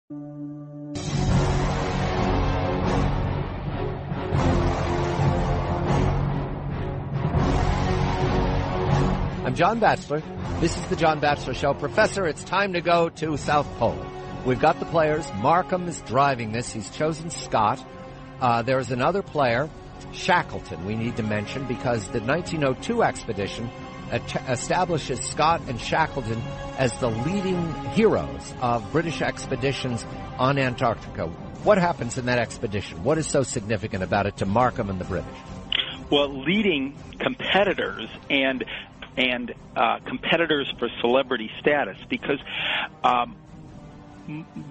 I'm John Batchelor. This is the John Batchelor Show. Professor, it's time to go to South Pole. We've got the players. Markham is driving this. He's chosen Scott. There's another player, Shackleton, we need to mention, because the 1902 expedition establishes Scott and Shackleton as the leading heroes of British expeditions on Antarctica. What happens in that expedition? What is so significant about it to Markham and the British? Well, leading competitors and competitors for celebrity status, because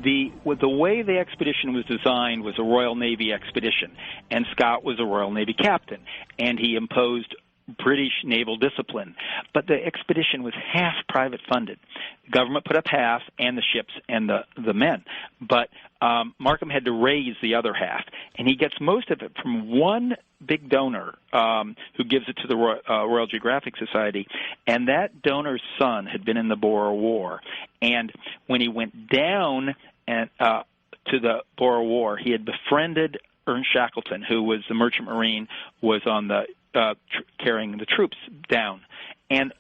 the way the expedition was designed was a Royal Navy expedition, and Scott was a Royal Navy captain, and he imposed British naval discipline. But the expedition was half private funded. The government put up half, and the ships and the men. But Markham had to raise the other half, and he gets most of it from one big donor who gives it to the Royal Geographic Society, and that donor's son had been in the Boer War. And when he went down to the Boer War, he had befriended Ernest Shackleton, who was the merchant marine, was on the carrying the troops down. And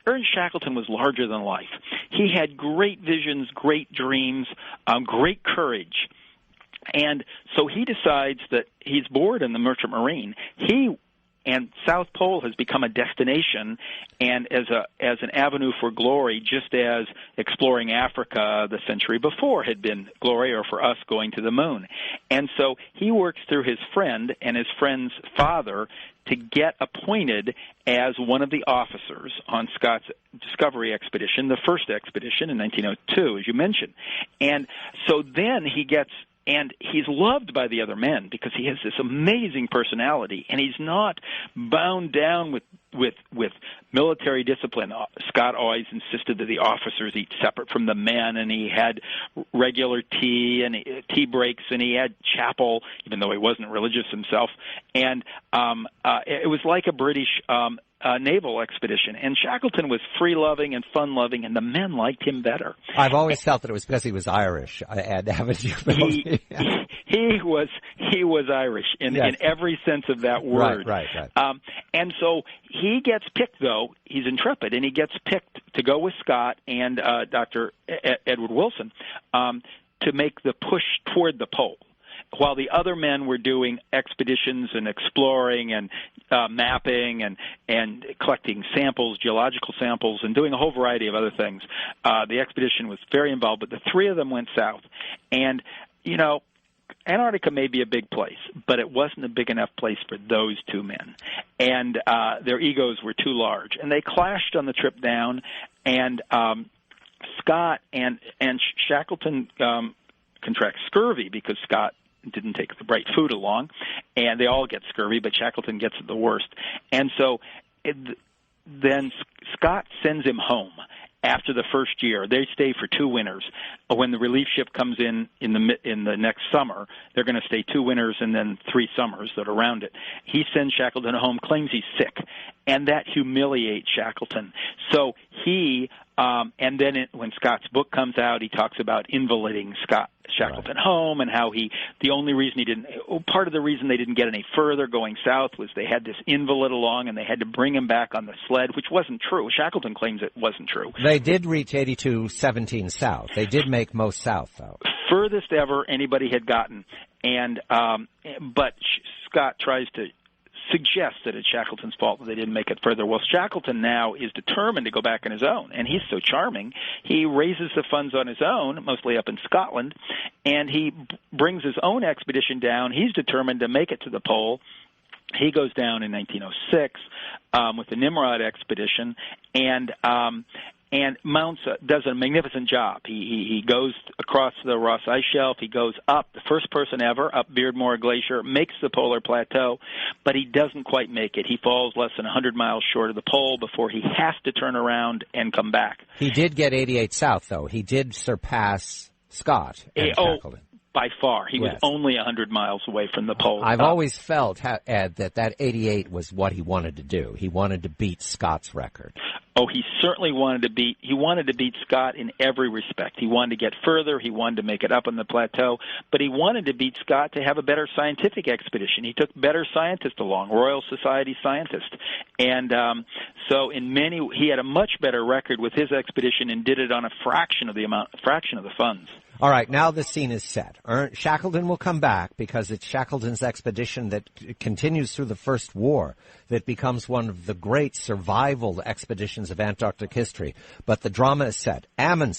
Ernest Shackleton was larger than life. He had great visions, great dreams, great courage. And so he decides that he's bored in the merchant marine. And South Pole has become a destination and as an avenue for glory, just as exploring Africa the century before had been glory, or for us going to the moon. And so he works through his friend and his friend's father to get appointed as one of the officers on Scott's discovery expedition, the first expedition in 1902, as you mentioned. And so then and he's loved by the other men because he has this amazing personality, and he's not bound down with military discipline. Scott always insisted that the officers eat separate from the men, and he had regular tea and tea breaks, and he had chapel, even though he wasn't religious himself. And it was like a British naval expedition. And Shackleton was free-loving and fun-loving, and the men liked him better. I've always felt that it was because he was Irish. Haven't you? He was Irish in every sense of that word. Right. And so he gets picked, though. He's intrepid, and he gets picked to go with Scott and Dr. Edward Wilson to make the push toward the pole, while the other men were doing expeditions and exploring and mapping and collecting samples, geological samples, and doing a whole variety of other things. The expedition was very involved, but the three of them went south. And, Antarctica may be a big place, but it wasn't a big enough place for those two men. And their egos were too large. And they clashed on the trip down, and Scott and Shackleton contract scurvy because Scott didn't take the right food along, and they all get scurvy, but Shackleton gets it the worst. And so then Scott sends him home after the first year. They stay for 2 winters. When the relief ship comes in the next summer, they're going to stay 2 winters and then 3 summers that are around it. He sends Shackleton home, claims he's sick, and that humiliates Shackleton. So he and then when Scott's book comes out, he talks about invaliding Shackleton home, and how part of the reason they didn't get any further going south was they had this invalid along, and they had to bring him back on the sled, which wasn't true. Shackleton claims it wasn't true. They did reach 82.17 south. They did make most south, though. Furthest ever anybody had gotten. And but Scott tries to suggest that it's Shackleton's fault that they didn't make it further. Well, Shackleton now is determined to go back on his own, and he's so charming. He raises the funds on his own, mostly up in Scotland, and he brings his own expedition down. He's determined to make it to the pole. He goes down in 1906 with the Nimrod expedition, and does a magnificent job. He goes across the Ross Ice Shelf. He goes up, the first person ever, up Beardmore Glacier, makes the polar plateau, but he doesn't quite make it. He falls less than 100 miles short of the pole before he has to turn around and come back. He did get 88 south, though. He did surpass Scott and Shackleton. by far. He was Yes. only 100 miles away from the pole. I've always felt, Ed, that 88 was what he wanted to do. He wanted to beat Scott's record. Oh, he certainly wanted to beat Scott in every respect. He wanted to get further. He wanted to make it up on the plateau. But he wanted to beat Scott to have a better scientific expedition. He took better scientists along, Royal Society scientists. And so he had a much better record with his expedition and did it on a fraction of the funds. All right, now the scene is set. Shackleton will come back because it's Shackleton's expedition that continues through the First War that becomes one of the great survival expeditions of Antarctic history. But the drama is set. Amundsen